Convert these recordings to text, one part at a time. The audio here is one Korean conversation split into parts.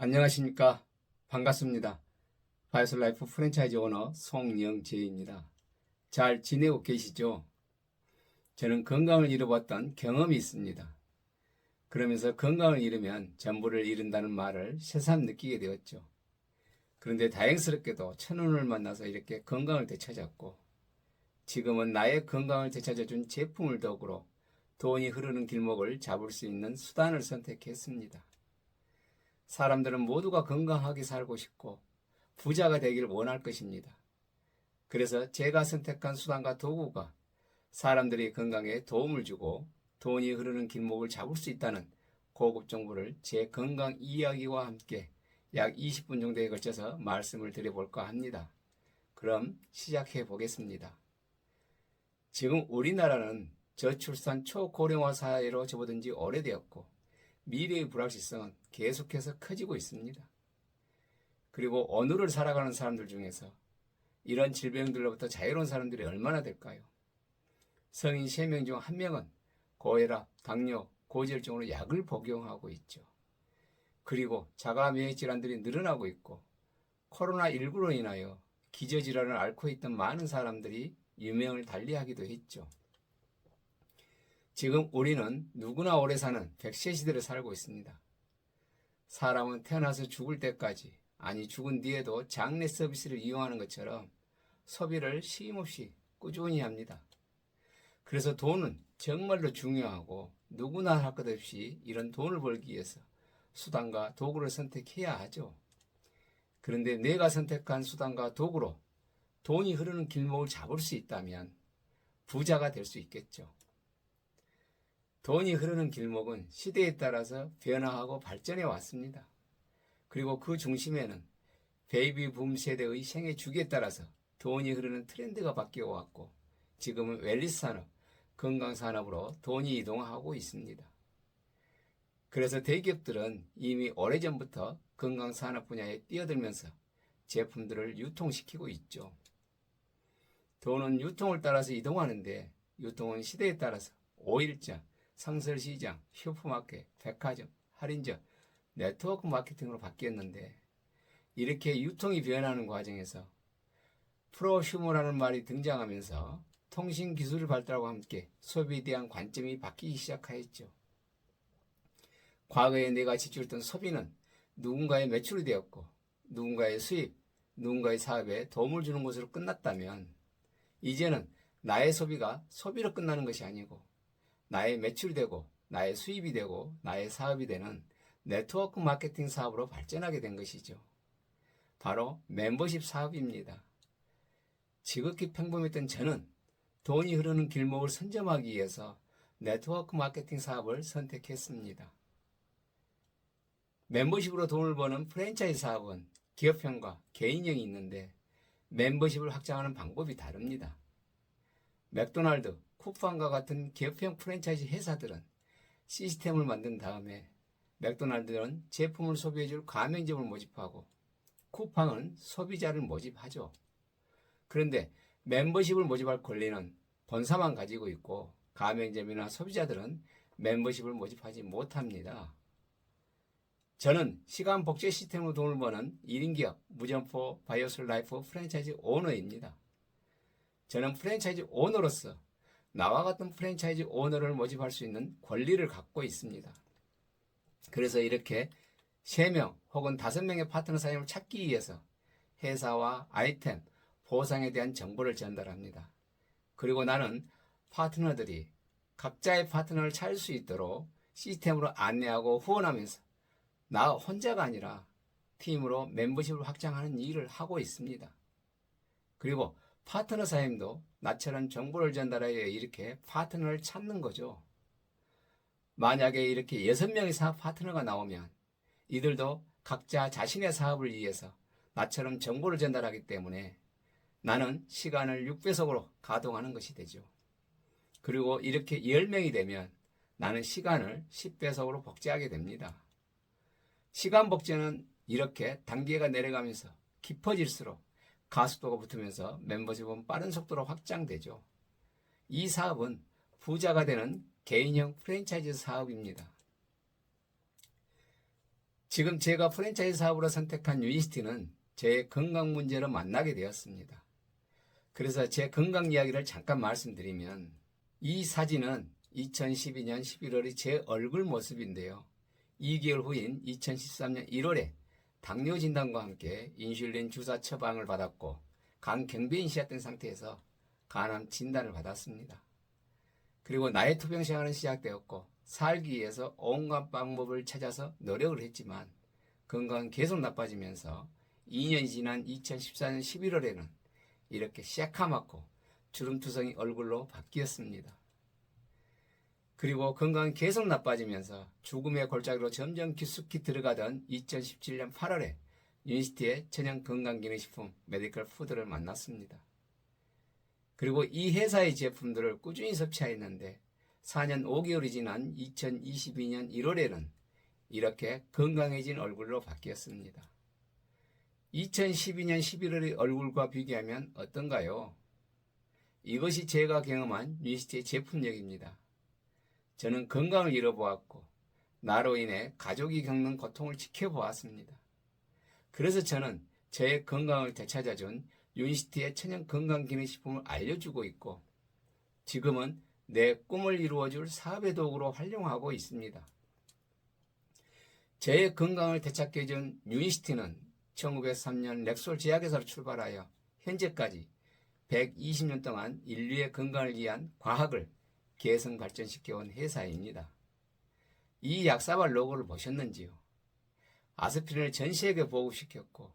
안녕하십니까. 반갑습니다. 바이오슬라이프 프랜차이즈 오너 송영재입니다. 잘 지내고 계시죠? 저는 건강을 잃어봤던 경험이 있습니다. 그러면서 건강을 잃으면 전부를 잃는다는 말을 새삼 느끼게 되었죠. 그런데 다행스럽게도 천운을 만나서 이렇게 건강을 되찾았고, 지금은 나의 건강을 되찾아준 제품을 덕으로 돈이 흐르는 길목을 잡을 수 있는 수단을 선택했습니다. 사람들은 모두가 건강하게 살고 싶고 부자가 되길 원할 것입니다. 그래서 제가 선택한 수단과 도구가 사람들의 건강에 도움을 주고 돈이 흐르는 길목을 잡을 수 있다는 고급 정보를 제 건강 이야기와 함께 약 20분 정도에 걸쳐서 말씀을 드려볼까 합니다. 그럼 시작해 보겠습니다. 지금 우리나라는 저출산 초고령화 사회로 접어든 지 오래되었고 미래의 불확실성은 계속해서 커지고 있습니다. 그리고 오늘을 살아가는 사람들 중에서 이런 질병들로부터 자유로운 사람들이 얼마나 될까요? 성인 3명 중 1명은 고혈압, 당뇨, 고지혈증으로 약을 복용하고 있죠. 그리고 자가면역 질환들이 늘어나고 있고 코로나19로 인하여 기저질환을 앓고 있던 많은 사람들이 유명을 달리하기도 했죠. 지금 우리는 누구나 오래 사는 100세 시대를 살고 있습니다. 사람은 태어나서 죽을 때까지, 아니 죽은 뒤에도 장례 서비스를 이용하는 것처럼 소비를 쉼없이 꾸준히 합니다. 그래서 돈은 정말로 중요하고 누구나 할 것 없이 이런 돈을 벌기 위해서 수단과 도구를 선택해야 하죠. 그런데 내가 선택한 수단과 도구로 돈이 흐르는 길목을 잡을 수 있다면 부자가 될 수 있겠죠. 돈이 흐르는 길목은 시대에 따라서 변화하고 발전해 왔습니다. 그리고 그 중심에는 베이비 붐 세대의 생애 주기에 따라서 돈이 흐르는 트렌드가 바뀌어 왔고 지금은 웰니스 산업, 건강 산업으로 돈이 이동하고 있습니다. 그래서 대기업들은 이미 오래전부터 건강 산업 분야에 뛰어들면서 제품들을 유통시키고 있죠. 돈은 유통을 따라서 이동하는데 유통은 시대에 따라서 오일장, 상설시장, 슈퍼마켓, 백화점, 할인점, 네트워크 마케팅으로 바뀌었는데 이렇게 유통이 변하는 과정에서 프로슈머라는 말이 등장하면서 통신기술의 발달과 함께 소비에 대한 관점이 바뀌기 시작하였죠. 과거에 내가 지출했던 소비는 누군가의 매출이 되었고 누군가의 수입, 누군가의 사업에 도움을 주는 것으로 끝났다면 이제는 나의 소비가 소비로 끝나는 것이 아니고 나의 매출이 되고 나의 수입이 되고 나의 사업이 되는 네트워크 마케팅 사업으로 발전하게 된 것이죠. 바로 멤버십 사업입니다. 지극히 평범했던 저는 돈이 흐르는 길목을 선점하기 위해서 네트워크 마케팅 사업을 선택했습니다. 멤버십으로 돈을 버는 프랜차이즈 사업은 기업형과 개인형이 있는데 멤버십을 확장하는 방법이 다릅니다. 맥도날드, 쿠팡과 같은 기업형 프랜차이즈 회사들은 시스템을 만든 다음에 맥도날드는 제품을 소비해줄 가맹점을 모집하고 쿠팡은 소비자를 모집하죠. 그런데 멤버십을 모집할 권리는 본사만 가지고 있고 가맹점이나 소비자들은 멤버십을 모집하지 못합니다. 저는 시간 복제 시스템으로 돈을 버는 1인 기업 무점포 바이오슬라이프 프랜차이즈 오너입니다. 저는 프랜차이즈 오너로서 나와 같은 프랜차이즈 오너를 모집할 수 있는 권리를 갖고 있습니다. 그래서 이렇게 3명 혹은 5명의 파트너 사장님을 찾기 위해서 회사와 아이템, 보상에 대한 정보를 전달합니다. 그리고 나는 파트너들이 각자의 파트너를 찾을 수 있도록 시스템으로 안내하고 후원하면서 나 혼자가 아니라 팀으로 멤버십을 확장하는 일을 하고 있습니다. 그리고 파트너 사장님도 나처럼 정보를 전달하여 이렇게 파트너를 찾는 거죠. 만약에 이렇게 6명의 사업 파트너가 나오면 이들도 각자 자신의 사업을 위해서 나처럼 정보를 전달하기 때문에 나는 시간을 6배속으로 가동하는 것이 되죠. 그리고 이렇게 10명이 되면 나는 시간을 10배속으로 복제하게 됩니다. 시간 복제는 이렇게 단계가 내려가면서 깊어질수록 가속도가 붙으면서 멤버십은 빠른 속도로 확장되죠. 이 사업은 부자가 되는 개인형 프랜차이즈 사업입니다. 지금 제가 프랜차이즈 사업으로 선택한 유니시티는 제 건강 문제로 만나게 되었습니다. 그래서 제 건강 이야기를 잠깐 말씀드리면 이 사진은 2012년 11월의 제 얼굴 모습인데요. 2개월 후인 2013년 1월에 당뇨 진단과 함께 인슐린 주사 처방을 받았고 간경변이 시작된 상태에서 간암 진단을 받았습니다. 그리고 나의 투병 생활은 시작되었고 살기 위해서 온갖 방법을 찾아서 노력을 했지만 건강은 계속 나빠지면서 2년이 지난 2014년 11월에는 이렇게 새카맣고 주름투성이 얼굴로 바뀌었습니다. 그리고 건강은 계속 나빠지면서 죽음의 골짜기로 점점 깊숙이 들어가던 2017년 8월에 유니시티의 천연 건강기능식품 메디컬 푸드를 만났습니다. 그리고 이 회사의 제품들을 꾸준히 섭취하였는데 4년 5개월이 지난 2022년 1월에는 이렇게 건강해진 얼굴로 바뀌었습니다. 2012년 11월의 얼굴과 비교하면 어떤가요? 이것이 제가 경험한 유니시티의 제품력입니다. 저는 건강을 잃어보았고 나로 인해 가족이 겪는 고통을 지켜보았습니다. 그래서 저는 저의 건강을 되찾아준 유니시티의 천연 건강기능식품을 알려주고 있고 지금은 내 꿈을 이루어줄 사업의 도구로 활용하고 있습니다. 제 건강을 되찾게 해준 유니시티는 1903년 렉솔 제약회사로 출발하여 현재까지 120년 동안 인류의 건강을 위한 과학을 개선 발전시켜온 회사입니다. 이 약사발 로고를 보셨는지요? 아스피린을 전 세계에 보급시켰고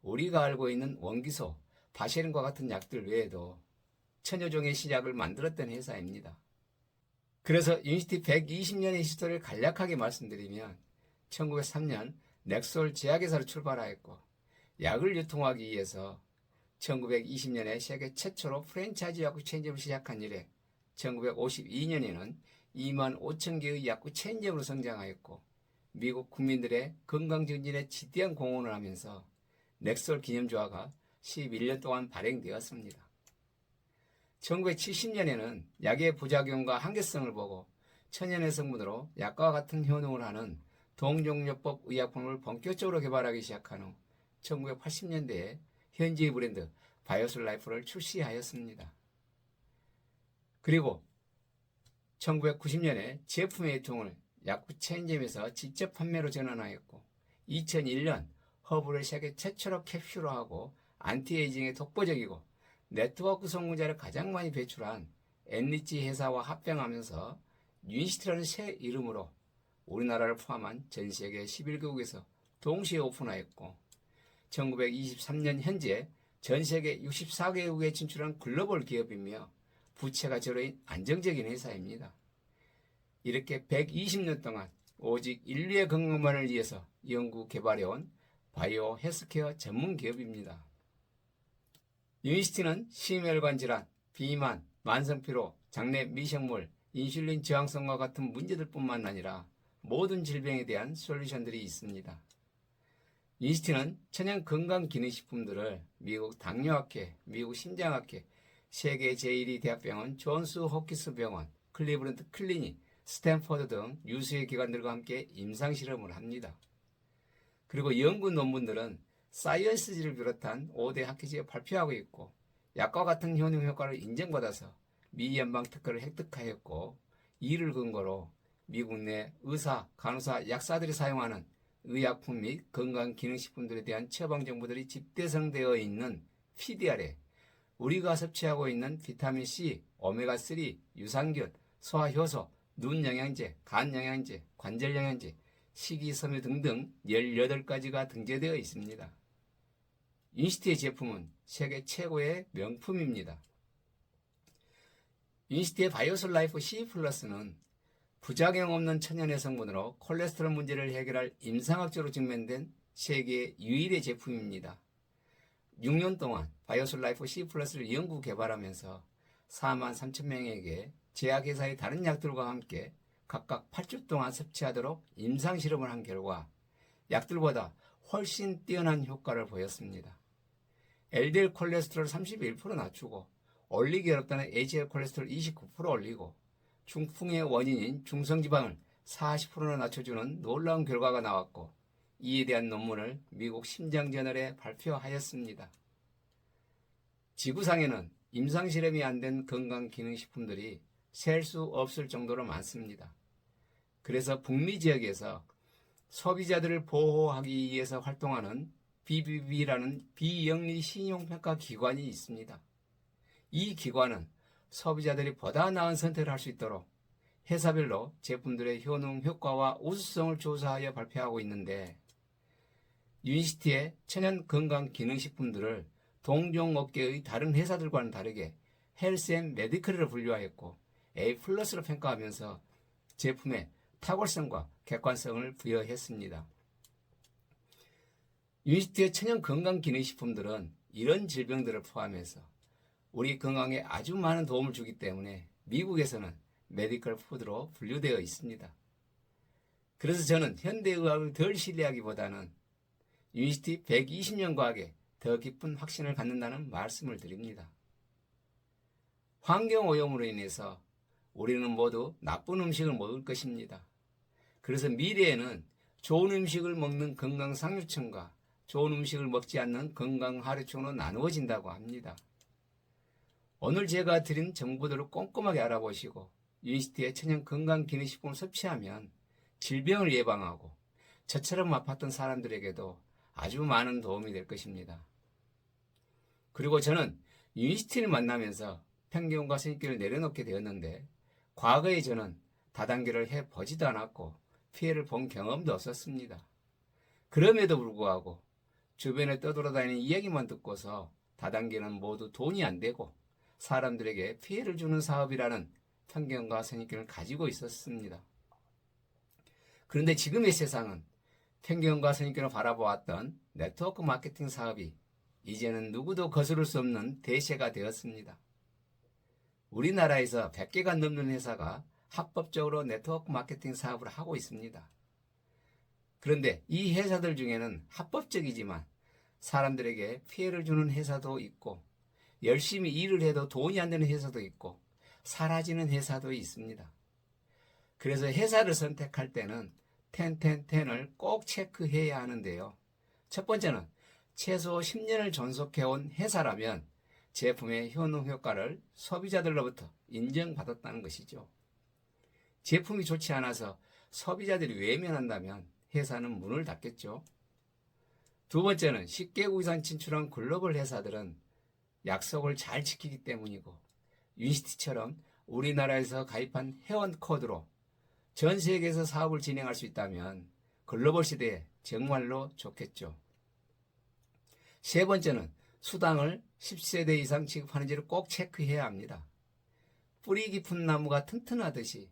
우리가 알고 있는 원기소, 바세린과 같은 약들 외에도 천여 종의 시약을 만들었던 회사입니다. 그래서 유니시티 120년의 히스토리를 간략하게 말씀드리면 1903년 렉솔 제약회사로 출발하였고 약을 유통하기 위해서 1920년에 세계 최초로 프랜차이즈 약국 체인점을 시작한 이래 1952년에는 2만 5천 개의 약국 체인점으로 성장하였고 미국 국민들의 건강 증진에 지대한 공헌을 하면서 렉솔 기념조화가 11년 동안 발행되었습니다. 1970년에는 약의 부작용과 한계성을 보고 천연의 성분으로 약과 같은 효능을 하는 동종요법 의약품을 본격적으로 개발하기 시작한 후 1980년대에 현지의 브랜드 바이오솔 라이프를 출시하였습니다. 그리고 1990년에 제품의 유통을 약국 체인점에서 직접 판매로 전환하였고 2001년 허브를 세계 최초로 캡슐화하고 안티에이징에 독보적이고 네트워크 성분자를 가장 많이 배출한 엔리치 회사와 합병하면서 유니시티라는 새 이름으로 우리나라를 포함한 전 세계 11개국에서 동시에 오픈하였고 1923년 현재 전 세계 64개국에 진출한 글로벌 기업이며 부채가 제로인 안정적인 회사입니다. 이렇게 120년 동안 오직 인류의 건강만을 위해서 연구 개발해온 바이오 헬스케어 전문 기업입니다. 유니시티는 심혈관 질환, 비만, 만성피로, 장내 미생물, 인슐린 저항성과 같은 문제들뿐만 아니라 모든 질병에 대한 솔루션들이 있습니다. 유니시티는 천연 건강기능식품들을 미국 당뇨학회, 미국 심장학회, 세계 제1위 대학병원 존스 홉킨스 병원, 클리브랜드 클리닉, 스탠퍼드 등 유수의 기관들과 함께 임상실험을 합니다. 그리고 연구 논문들은 사이언스지를 비롯한 5대 학회지에 발표하고 있고 약과 같은 효능 효과를 인정받아서 미 연방 특허를 획득하였고 이를 근거로 미국 내 의사, 간호사, 약사들이 사용하는 의약품 및 건강기능식품들에 대한 처방 정보들이 집대성되어 있는 PDR에 우리가 섭취하고 있는 비타민C, 오메가3, 유산균, 소화효소, 눈 영양제, 간 영양제, 관절 영양제, 식이섬유 등등 18가지가 등재되어 있습니다. 유니시티의 제품은 세계 최고의 명품입니다. 유니시티의 바이오솔 라이프 C 플러스는 부작용 없는 천연의 성분으로 콜레스테롤 문제를 해결할 임상학적으로 증명된 세계 유일의 제품입니다. 6년 동안 바이오솔 라이프 C 플러스를 연구 개발하면서 4만 3천 명에게 제약회사의 다른 약들과 함께 각각 8주 동안 섭취하도록 임상실험을 한 결과 약들보다 훨씬 뛰어난 효과를 보였습니다. LDL 콜레스테롤 31% 낮추고 올리기 어렵다는 HDL 콜레스테롤 29% 올리고 중풍의 원인인 중성지방을 40%나 낮춰주는 놀라운 결과가 나왔고 이에 대한 논문을 미국 심장저널에 발표하였습니다. 지구상에는 임상실험이 안 된 건강기능식품들이 셀 수 없을 정도로 많습니다. 그래서 북미 지역에서 소비자들을 보호하기 위해서 활동하는 BBB라는 비영리 신용평가 기관이 있습니다. 이 기관은 소비자들이 보다 나은 선택을 할 수 있도록 회사별로 제품들의 효능, 효과와 우수성을 조사하여 발표하고 있는데, 유니시티의 천연 건강 기능식품들을 동종업계의 다른 회사들과는 다르게 헬스 앤 메디컬로 분류하였고 A+로 평가하면서 제품의 탁월성과 객관성을 부여했습니다. 유니시티의 천연 건강 기능식품들은 이런 질병들을 포함해서 우리 건강에 아주 많은 도움을 주기 때문에 미국에서는 메디컬 푸드로 분류되어 있습니다. 그래서 저는 현대의학을 덜 신뢰하기보다는 유니시티 120년 과학에 더 깊은 확신을 갖는다는 말씀을 드립니다. 환경오염으로 인해서 우리는 모두 나쁜 음식을 먹을 것입니다. 그래서 미래에는 좋은 음식을 먹는 건강상류층과 좋은 음식을 먹지 않는 건강하류층으로 나누어진다고 합니다. 오늘 제가 드린 정보들을 꼼꼼하게 알아보시고 유니시티의 천연 건강기능식품을 섭취하면 질병을 예방하고 저처럼 아팠던 사람들에게도 아주 많은 도움이 될 것입니다. 그리고 저는 유니시티를 만나면서 편견과 선입견을 내려놓게 되었는데, 과거에 저는 다단계를 해보지도 않았고 피해를 본 경험도 없었습니다. 그럼에도 불구하고 주변에 떠돌아다니는 이야기만 듣고서 다단계는 모두 돈이 안 되고 사람들에게 피해를 주는 사업이라는 편견과 선입견을 가지고 있었습니다. 그런데 지금의 세상은 편견과 선입견을 바라보았던 네트워크 마케팅 사업이 이제는 누구도 거스를 수 없는 대세가 되었습니다. 우리나라에서 100개가 넘는 회사가 합법적으로 네트워크 마케팅 사업을 하고 있습니다. 그런데 이 회사들 중에는 합법적이지만 사람들에게 피해를 주는 회사도 있고, 열심히 일을 해도 돈이 안 되는 회사도 있고, 사라지는 회사도 있습니다. 그래서 회사를 선택할 때는 10을 꼭 체크해야 하는데요. 첫 번째는 최소 10년을 존속해온 회사라면 제품의 효능 효과를 소비자들로부터 인정받았다는 것이죠. 제품이 좋지 않아서 소비자들이 외면한다면 회사는 문을 닫겠죠. 두 번째는 10개국 이상 진출한 글로벌 회사들은 약속을 잘 지키기 때문이고, 유니시티처럼 우리나라에서 가입한 회원 코드로 전 세계에서 사업을 진행할 수 있다면 글로벌 시대에 정말로 좋겠죠. 세 번째는 수당을 10세대 이상 지급하는지를 꼭 체크해야 합니다. 뿌리 깊은 나무가 튼튼하듯이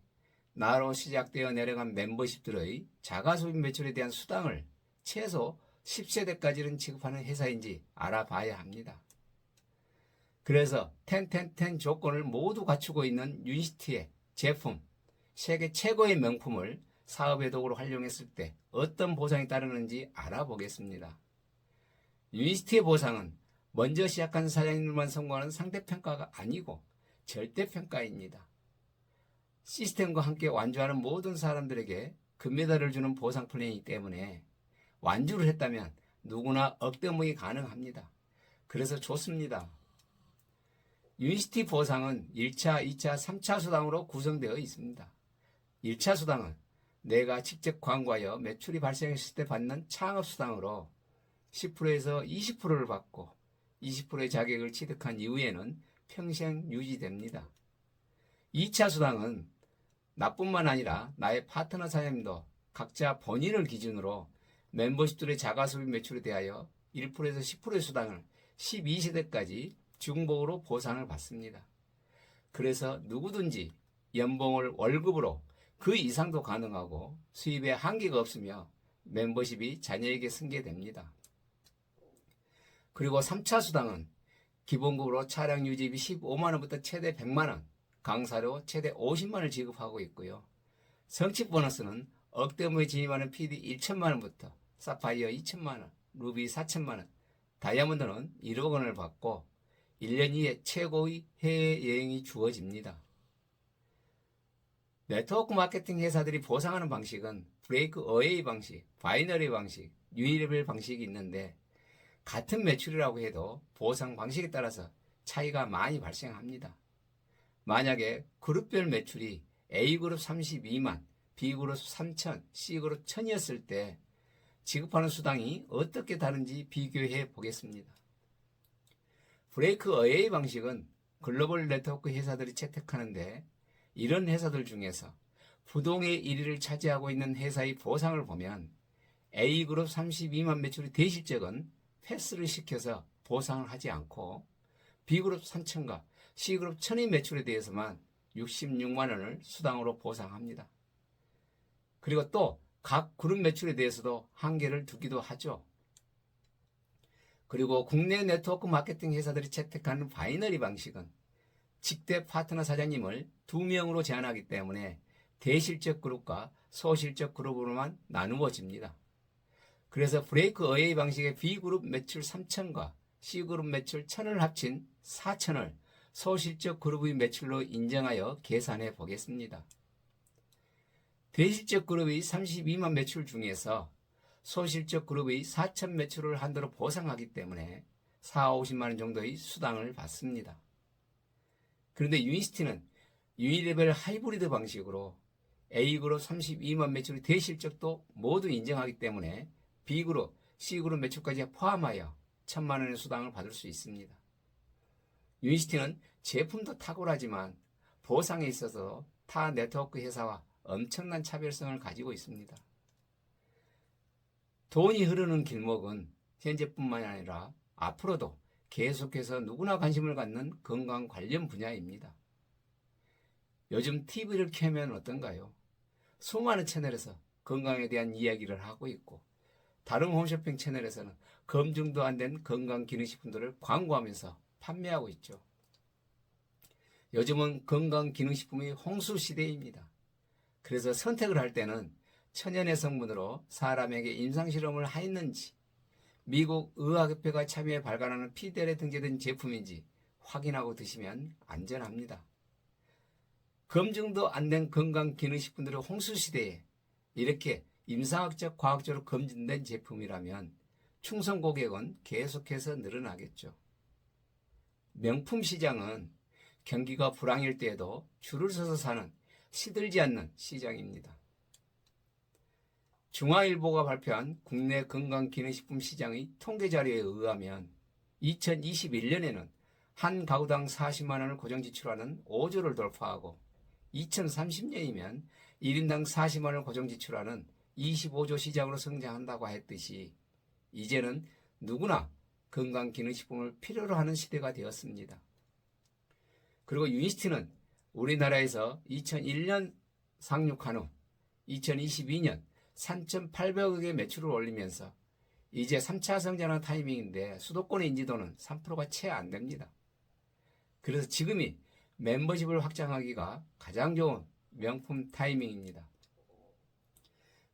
나로 시작되어 내려간 멤버십들의 자가소비 매출에 대한 수당을 최소 10세대까지는 지급하는 회사인지 알아봐야 합니다. 그래서 10 조건을 모두 갖추고 있는 유니시티의 제품, 세계 최고의 명품을 사업의 도구로 활용했을 때 어떤 보상이 따르는지 알아보겠습니다. 유니시티의 보상은 먼저 시작한 사장님들만 성공하는 상대평가가 아니고 절대평가입니다. 시스템과 함께 완주하는 모든 사람들에게 금메달을 주는 보상 플랜이기 때문에 완주를 했다면 누구나 억대목이 가능합니다. 그래서 좋습니다. 유니시티 보상은 1차, 2차, 3차 수당으로 구성되어 있습니다. 1차 수당은 내가 직접 광고하여 매출이 발생했을 때 받는 창업수당으로 10%에서 20%를 받고 20%의 자격을 취득한 이후에는 평생 유지됩니다. 2차 수당은 나뿐만 아니라 나의 파트너 사장님도 각자 본인을 기준으로 멤버십들의 자가소비 매출에 대하여 1%에서 10%의 수당을 12세대까지 중복으로 보상을 받습니다. 그래서 누구든지 연봉을 월급으로 그 이상도 가능하고 수입에 한계가 없으며 멤버십이 자녀에게 승계됩니다. 그리고 3차 수당은 기본급으로 차량 유지비 15만원부터 최대 100만원, 강사료 최대 50만원을 지급하고 있고요. 성취 보너스는 억대무에 진입하는 PD 1천만원부터 사파이어 2천만원, 루비 4천만원, 다이아몬드는 1억 원을 받고 1년 이에 최고의 해외여행이 주어집니다. 네트워크 마케팅 회사들이 보상하는 방식은 브레이크 어웨이 방식, 바이너리 방식, 유일레벨 방식이 있는데 같은 매출이라고 해도 보상 방식에 따라서 차이가 많이 발생합니다. 만약에 그룹별 매출이 A그룹 32만, B그룹 3천, C그룹 1000이었을 때 지급하는 수당이 어떻게 다른지 비교해 보겠습니다. 브레이크 어웨이 방식은 글로벌 네트워크 회사들이 채택하는데 이런 회사들 중에서 부동의 1위를 차지하고 있는 회사의 보상을 보면 A그룹 32만 매출의 대실적은 패스를 시켜서 보상을 하지 않고 B그룹 3천과 C그룹 1000의 매출에 대해서만 66만 원을 수당으로 보상합니다. 그리고 또 각 그룹 매출에 대해서도 한계를 두기도 하죠. 그리고 국내 네트워크 마케팅 회사들이 채택하는 바이너리 방식은 직대 파트너 사장님을 2명으로 제한하기 때문에 대실적 그룹과 소실적 그룹으로만 나누어집니다. 그래서 브레이크 어웨이 방식의 B그룹 매출 3천과 C그룹 매출 1000을 합친 4000을 소실적 그룹의 매출로 인정하여 계산해 보겠습니다. 대실적 그룹의 32만 매출 중에서 소실적 그룹의 4천 매출을 한도로 보상하기 때문에 4, 50만 원 정도의 수당을 받습니다. 그런데 유니스티는 유니레벨 하이브리드 방식으로 A그룹 32만 매출의 대실적도 모두 인정하기 때문에 B그룹, C그룹 매출까지 포함하여 1000만 원의 수당을 받을 수 있습니다. 유니스티는 제품도 탁월하지만 보상에 있어서 타 네트워크 회사와 엄청난 차별성을 가지고 있습니다. 돈이 흐르는 길목은 현재뿐만 아니라 앞으로도 계속해서 누구나 관심을 갖는 건강 관련 분야입니다. 요즘 TV를 켜면 어떤가요? 수많은 채널에서 건강에 대한 이야기를 하고 있고 다른 홈쇼핑 채널에서는 검증도 안 된 건강기능식품들을 광고하면서 판매하고 있죠. 요즘은 건강기능식품의 홍수 시대입니다. 그래서 선택을 할 때는 천연의 성분으로 사람에게 임상실험을 하였는지 미국 의학협회가 참여해 발간하는 PDL에 등재된 제품인지 확인하고 드시면 안전합니다. 검증도 안 된 건강기능식품들의 홍수시대에 이렇게 임상학적 과학적으로 검증된 제품이라면 충성 고객은 계속해서 늘어나겠죠. 명품 시장은 경기가 불황일 때에도 줄을 서서 사는 시들지 않는 시장입니다. 중화일보가 발표한 국내 건강기능식품 시장의 통계 자료에 의하면 2021년에는 한 가구당 40만 원을 고정 지출하는 5조를 돌파하고 2030년이면 1인당 40만 원을 고정 지출하는 25조 시장으로 성장한다고 했듯이 이제는 누구나 건강기능식품을 필요로 하는 시대가 되었습니다. 그리고 유니스티는 우리나라에서 2001년 상륙한 후 2022년 3,800억의 매출을 올리면서 이제 3차 성장하는 타이밍인데 수도권의 인지도는 3%가 채 안 됩니다. 그래서 지금이 멤버십을 확장하기가 가장 좋은 명품 타이밍입니다.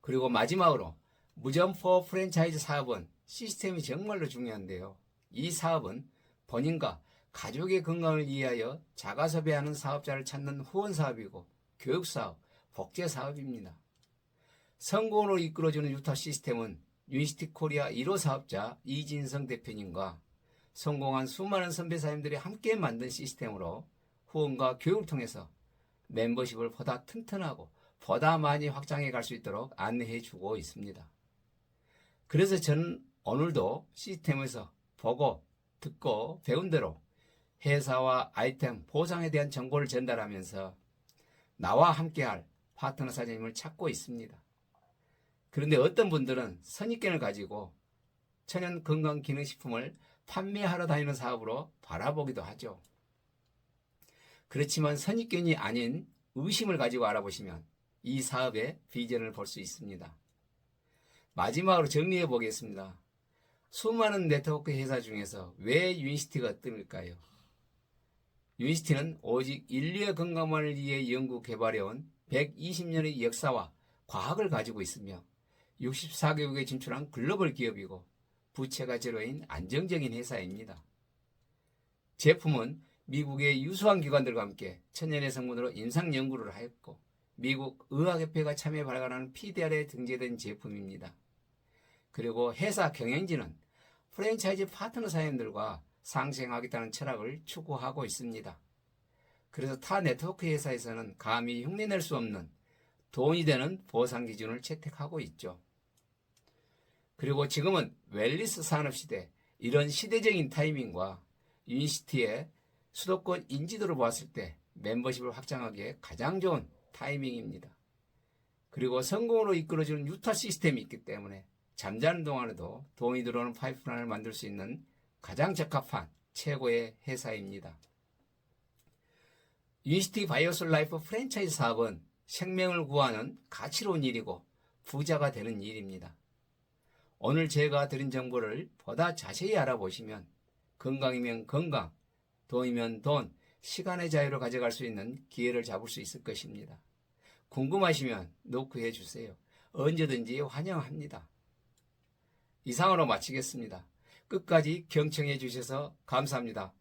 그리고 마지막으로 무점포 프랜차이즈 사업은 시스템이 정말로 중요한데요. 이 사업은 본인과 가족의 건강을 위하여 자가섭외하는 사업자를 찾는 후원 사업이고 교육사업, 복제사업입니다. 성공으로 이끌어주는 유타 시스템은 유니스티 코리아 1호 사업자 이진성 대표님과 성공한 수많은 선배사님들이 함께 만든 시스템으로 후원과 교육을 통해서 멤버십을 보다 튼튼하고 보다 많이 확장해 갈 수 있도록 안내해 주고 있습니다. 그래서 저는 오늘도 시스템에서 보고 듣고 배운 대로 회사와 아이템, 보상에 대한 정보를 전달하면서 나와 함께할 파트너 사장님을 찾고 있습니다. 그런데 어떤 분들은 선입견을 가지고 천연 건강기능식품을 판매하러 다니는 사업으로 바라보기도 하죠. 그렇지만 선입견이 아닌 의심을 가지고 알아보시면 이 사업의 비전을 볼 수 있습니다. 마지막으로 정리해 보겠습니다. 수많은 네트워크 회사 중에서 왜 유니스티가 뜸일까요? 유니스티는 오직 인류의 건강만을 위해 연구 개발해온 120년의 역사와 과학을 가지고 있으며 64개국에 진출한 글로벌 기업이고 부채가 제로인 안정적인 회사입니다. 제품은 미국의 유수한 기관들과 함께 천연의 성분으로 임상 연구를 하였고 미국 의학협회가 참여 발간하는 PDR에 등재된 제품입니다. 그리고 회사 경영진은 프랜차이즈 파트너 사장님들과 상생하겠다는 철학을 추구하고 있습니다. 그래서 타 네트워크 회사에서는 감히 흉내낼 수 없는 돈이 되는 보상 기준을 채택하고 있죠. 그리고 지금은 웰니스 산업시대, 이런 시대적인 타이밍과 유니시티의 수도권 인지도를 보았을 때 멤버십을 확장하기에 가장 좋은 타이밍입니다. 그리고 성공으로 이끌어주는 유타 시스템이 있기 때문에 잠자는 동안에도 돈이 들어오는 파이프라인을 만들 수 있는 가장 적합한 최고의 회사입니다. 유니시티 바이오스 라이프 프랜차이즈 사업은 생명을 구하는 가치로운 일이고 부자가 되는 일입니다. 오늘 제가 드린 정보를 보다 자세히 알아보시면 건강이면 건강, 돈이면 돈, 시간의 자유를 가져갈 수 있는 기회를 잡을 수 있을 것입니다. 궁금하시면 노크해 주세요. 언제든지 환영합니다. 이상으로 마치겠습니다. 끝까지 경청해 주셔서 감사합니다.